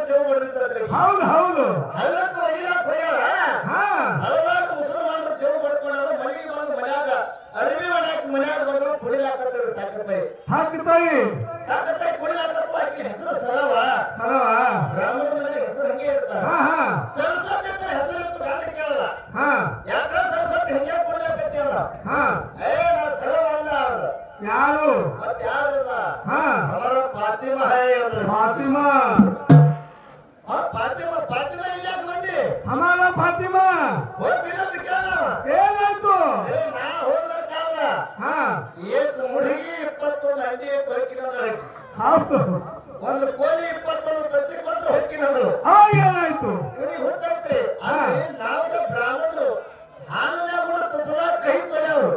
ಜೀವ ಬಡ್ದಿರ್ತದ್ರಿ. ಹೌದು ಹೌದು ಹಳ್ಳಕ್ಕೆ ಒಯ್ಯಾಕ ಹೋಗ್ಯಾಳ. ಹಳ್ಳದಾಗ ಮುಸಲ್ಮಾನರು ಜೀವ ಬಡ್ಕೊಂಡಾಗ ಮನೆಗೆ ಬಂದು ಮನ್ಯಾಗ ಅರಿವಿ ಒಣಾಕಿ ಮನ್ಯಾಗ ಬಂದ್ರು ಕುಡಿಲಾಕತ್ತವ್ರಿ ತಾಕತ್ತಾಯಿ. ತಾಕತ್ತಾಯಿ ಕುಡಿಲಾಕತ್ತ ಆಕಿ ಹೆಸರು ಸರವ. ಬ್ರಾಹ್ಮಣ ಮನೆ ಹೆಸರು ಹಂಗೆ ಇರ್ತಾರ. ಸರಸ್ವತಿ ಅಂತ ಹೆಸರು ಇತ್ತು ಗಂಡ ಕೇಳಲ್ಲ. ಯಾಕ ಸರಸ್ವತಿ ಹಂಗೆ ಕುಡಿಲಾಕತ್ತಿ ಅಲ್ಲ. ನಾ ಸರವ ಅಲ್ಲ ಅವ್ರು. ಯಾರು ಮತ್ ಯಾರು ಅವರ ಫಾತಿಮಾ ಹೈ ಅವ್ರು. ಫಾತಿಮಾ ಫಾತಿಮಾ ಫಾತಿಮಾ ಇಲ್ಲಾಕ ಬಂದಿ. ಹಮಾರ ಫಾತಿಮಾ ಹೋಗ್ತೀನಿ ಅಂತ ಕೇಳ. ಏನಾಯ್ತು? ನಾ ಹೋಗ್ಬೇಕಲ್ಲ. ಏಕ್ ಮುಡುಗಿ 21 ಅಂಡಿ ಹೊಕ್ಕಿನಂದ್ರೆ ಹೌದು ಒಂದು ಕೋಳಿ 21 ತತ್ತಿ ಕೊಟ್ಟು ಹೊಕ್ಕಿನಂದ್ರು. ಏನಾಯ್ತು? ಇವನಿಗೆ ಹುಟ್ಟೈತ್ರಿ. ಅಂದ್ರೆ ನಾವು ಬ್ರಾಹ್ಮಣರು ಹಾಲಿನ ಕೂಡ ತುಪ್ಪದಾಗ ಕೈ ತೊಳೆಯವರು.